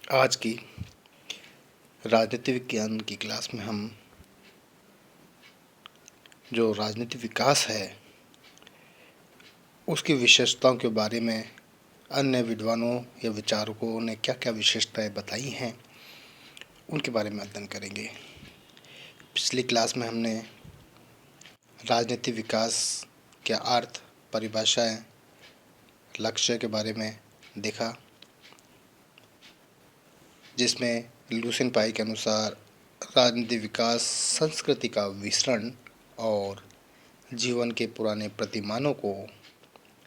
आज की राजनीति विज्ञान की क्लास में हम जो राजनीति विकास है उसकी विशेषताओं के बारे में अन्य विद्वानों या विचारकों ने क्या क्या विशेषताएं बताई हैं उनके बारे में अध्ययन करेंगे। पिछली क्लास में हमने राजनीति विकास के अर्थ, परिभाषाएं, लक्ष्य के बारे में देखा, जिसमें लुसियन पाई के अनुसार राजनीति विकास संस्कृति का विसरण और जीवन के पुराने प्रतिमानों को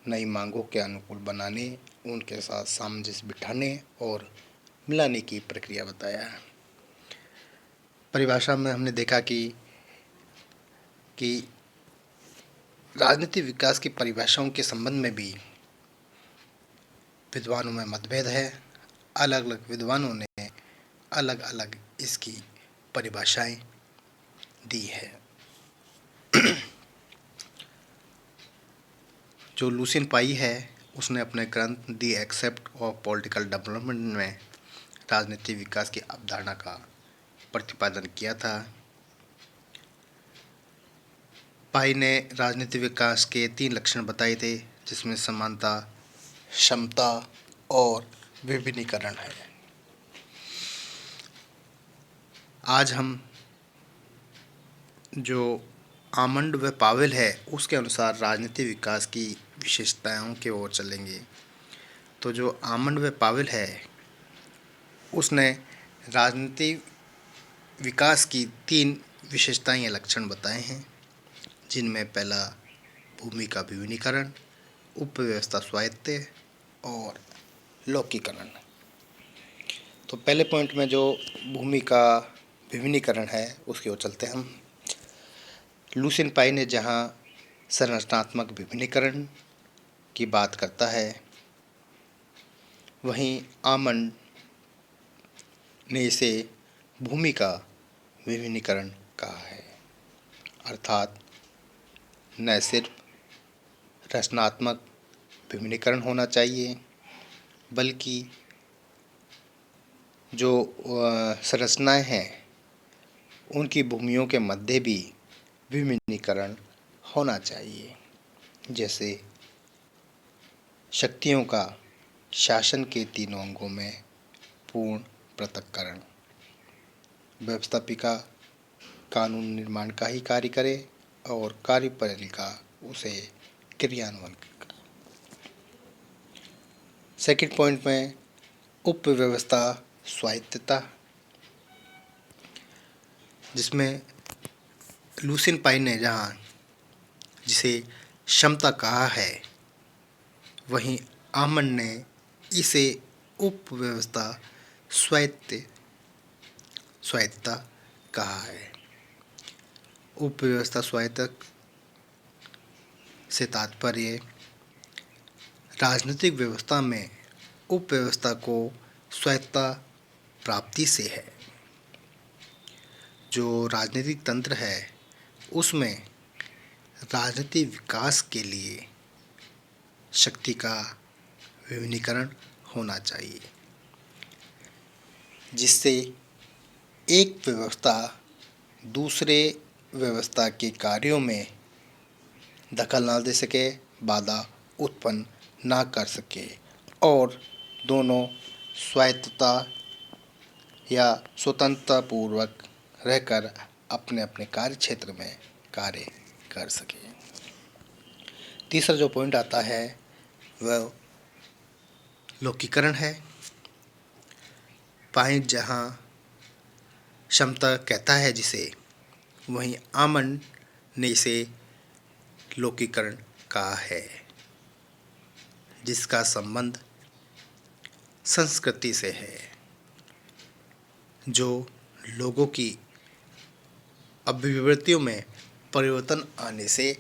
नई मांगों के अनुकूल बनाने, उनके साथ सामंजस्य बिठाने और मिलाने की प्रक्रिया बताया है। परिभाषा में हमने देखा कि राजनीति विकास की परिभाषाओं के संबंध में भी विद्वानों में मतभेद है। अलग अलग विद्वानों ने अलग अलग इसकी परिभाषाएं दी है। जो लुसियन पाई है उसने अपने ग्रंथ दी एक्सेप्ट ऑफ पॉलिटिकल डेवलपमेंट में राजनीति विकास की अवधारणा का प्रतिपादन किया था। पाई ने राजनीति विकास के 3 लक्षण बताए थे, जिसमें समानता, क्षमता और विभिन्नीकरण है। आज हम जो आमंड व पावेल है उसके अनुसार राजनीति विकास की विशेषताओं की ओर चलेंगे। तो जो आमंड व पावेल है उसने राजनीति विकास की 3 विशेषताएं या लक्षण बताए हैं, जिनमें पहला भूमि का विभिन्नीकरण, उपव्यवस्था स्वायत्त और लौकिकरण। तो पहले पॉइंट में जो भूमि का विभिन्नीकरण है उसकी ओर चलते हैं हम। लुसियन पाई ने जहाँ संरचनात्मक विभिन्नीकरण की बात करता है, वहीं आमंड ने इसे भूमि का विभिन्नीकरण कहा है। अर्थात न सिर्फ रचनात्मक विभिन्नीकरण होना चाहिए, बल्कि जो संरचनाएं हैं उनकी भूमियों के मध्य भी विभिन्नीकरण होना चाहिए। जैसे शक्तियों का शासन के 3 अंगों में पूर्ण पृथक्करण, व्यवस्थापिका कानून निर्माण का ही कार्य करे और कार्यपालिका उसे क्रियान्वयन करे। सेकंड पॉइंट में उपव्यवस्था स्वायत्तता, जिसमें लुसियन पाई ने जहाँ जिसे क्षमता कहा है, वहीं आमंड ने इसे उपव्यवस्था स्वायत्तता कहा है। उपव्यवस्था स्वायत्त से तात्पर्य राजनीतिक व्यवस्था में उपव्यवस्था को स्वायत्तता प्राप्ति से है। जो राजनीतिक तंत्र है उसमें राजनीतिक विकास के लिए शक्ति का विभिन्नीकरण होना चाहिए, जिससे एक व्यवस्था दूसरे व्यवस्था के कार्यों में दखल ना दे सके, बाधा उत्पन्न ना कर सके और दोनों स्वायत्तता या स्वतंत्रता पूर्वक रहकर अपने अपने कार्य क्षेत्र में कार्य कर सके। तीसरा जो पॉइंट आता है वह लौकिकरण है। पाई जहाँ क्षमता कहता है जिसे, वहीं आमंड ने इसे लौकिकरण कहा है, जिसका संबंध संस्कृति से है, जो लोगों की अभिवृत्तियों में परिवर्तन आने से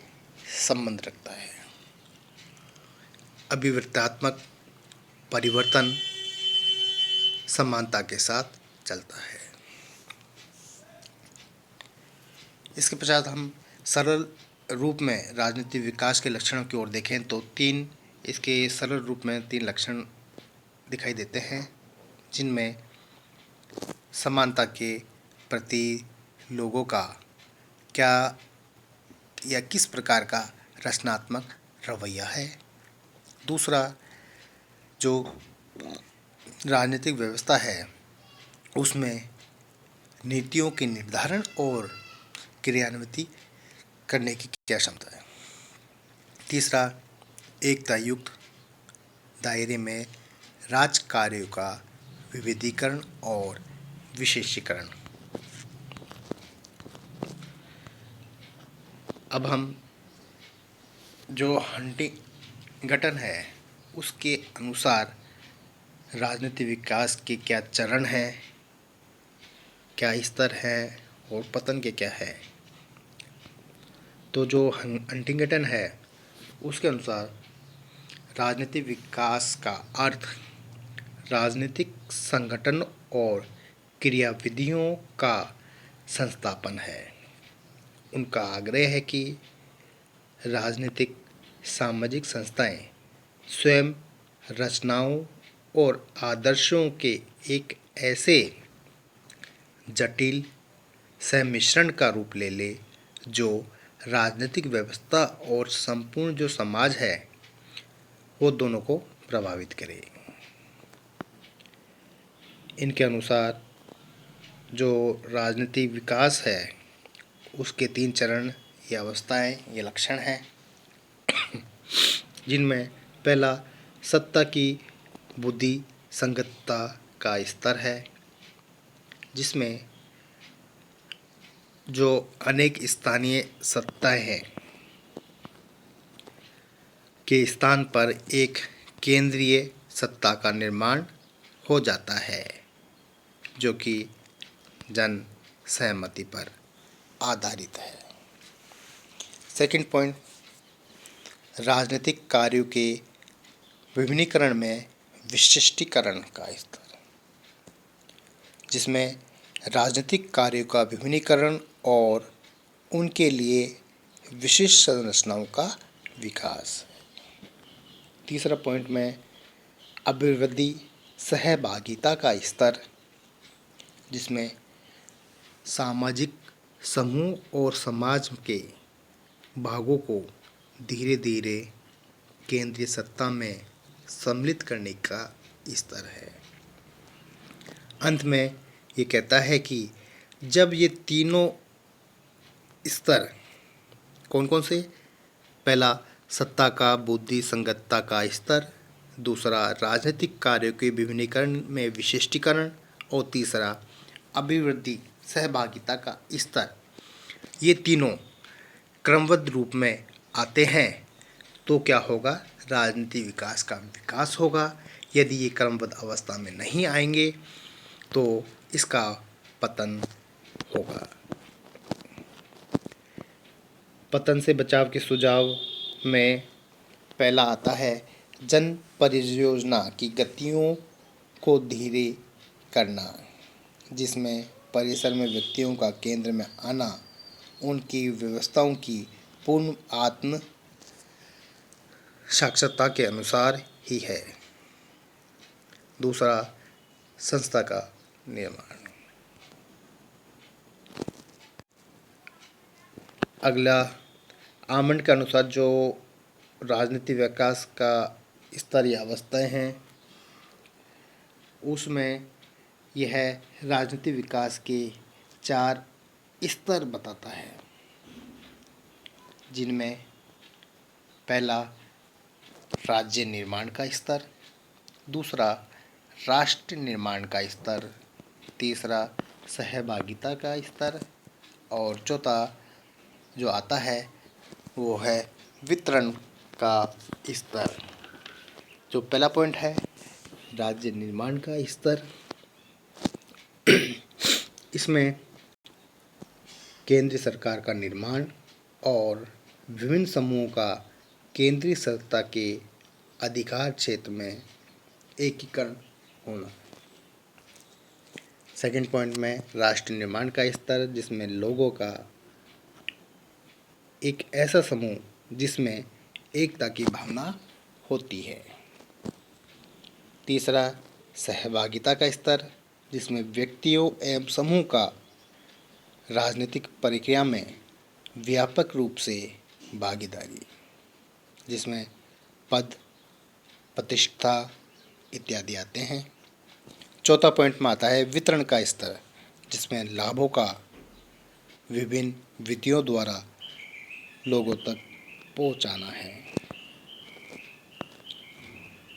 संबंध रखता है। अभिवृत्तात्मक परिवर्तन समानता के साथ चलता है। इसके पश्चात हम सरल रूप में राजनीतिक विकास के लक्षणों की ओर देखें तो इसके सरल रूप में 3 लक्षण दिखाई देते हैं, जिनमें समानता के प्रति लोगों का क्या या किस प्रकार का रचनात्मक रवैया है। दूसरा, जो राजनीतिक व्यवस्था है उसमें नीतियों के निर्धारण और क्रियान्वित करने की क्या क्षमता है। तीसरा, एकता युक्त दायरे में राज कार्यों का विविधीकरण और विशेषीकरण। अब हम जो हंटिंगटन है उसके अनुसार राजनीतिक विकास के क्या चरण हैं, क्या स्तर है और पतन के क्या है। तो जो हंटिंगटन है उसके अनुसार राजनीतिक विकास का अर्थ राजनीतिक संगठन और क्रियाविधियों का संस्थापन है। उनका आग्रह है कि राजनीतिक सामाजिक संस्थाएं स्वयं रचनाओं और आदर्शों के एक ऐसे जटिल सम्मिश्रण का रूप ले जो राजनीतिक व्यवस्था और संपूर्ण जो समाज है वो दोनों को प्रभावित करे। इनके अनुसार जो राजनीतिक विकास है उसके 3 चरण या अवस्थाएं या लक्षण हैं, जिनमें पहला सत्ता की बुद्धि संगतता का स्तर है, जिसमें जो अनेक स्थानीय सत्ताएं हैं के स्थान पर एक केंद्रीय सत्ता का निर्माण हो जाता है जो कि जन सहमति पर आधारित है। सेकंड पॉइंट, राजनीतिक कार्यों के विभिन्नीकरण में विशिष्टीकरण का स्तर, जिसमें राजनीतिक कार्यों का विभिन्नीकरण और उनके लिए विशिष्ट संरचनाओं का विकास। तीसरा पॉइंट में अभिवृद्धि सहभागिता का स्तर, जिसमें सामाजिक समूह और समाज के भागों को धीरे धीरे केंद्रीय सत्ता में सम्मिलित करने का स्तर है। अंत में ये कहता है कि जब ये तीनों स्तर कौन कौन से, पहला सत्ता का बुद्धि संगतता का स्तर, दूसरा राजनीतिक कार्यों के विभिन्नीकरण में विशिष्टीकरण और तीसरा अभिवृद्धि सहभागिता का स्तर, ये तीनों क्रमबद्ध रूप में आते हैं तो क्या होगा, राजनीतिक विकास का विकास होगा। यदि ये क्रमबद्ध अवस्था में नहीं आएंगे तो इसका पतन होगा। पतन से बचाव के सुझाव में पहला आता है जन परियोजना की गतियों को धीरे करना, जिसमें परिसर में व्यक्तियों का केंद्र में आना उनकी व्यवस्थाओं की पूर्ण आत्म साक्षरता के अनुसार ही है। दूसरा, संस्था का निर्माण। अगला, आमंड के अनुसार जो राजनीतिक विकास का स्तर या अवस्थाएं हैं उसमें यह राजनीतिक विकास के 4 स्तर बताता है, जिनमें पहला राज्य निर्माण का स्तर, दूसरा राष्ट्र निर्माण का स्तर, तीसरा सहभागिता का स्तर और चौथा जो आता है वो है वितरण का स्तर। जो पहला पॉइंट है राज्य निर्माण का स्तर, इसमें केंद्रीय सरकार का निर्माण और विभिन्न समूहों का केंद्रीय सत्ता के अधिकार क्षेत्र में एकीकरण होना। सेकंड पॉइंट में राष्ट्र निर्माण का स्तर, जिसमें लोगों का एक ऐसा समूह जिसमें एकता की भावना होती है। तीसरा सहभागिता का स्तर, जिसमें व्यक्तियों एवं समूह का राजनीतिक प्रक्रिया में व्यापक रूप से भागीदारी, जिसमें पद, प्रतिष्ठा इत्यादि आते हैं। चौथा पॉइंट में आता है वितरण का स्तर, जिसमें लाभों का विभिन्न विधियों द्वारा लोगों तक पहुंचाना है।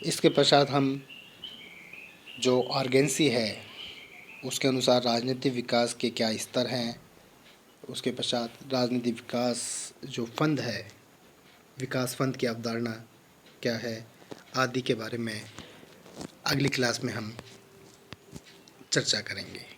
इसके पश्चात हम जो आर्गेन्सी है उसके अनुसार राजनीतिक विकास के क्या स्तर हैं, उसके पश्चात राजनीतिक विकास जो फंड है, विकास फंड की अवधारणा क्या है आदि के बारे में अगली क्लास में हम चर्चा करेंगे।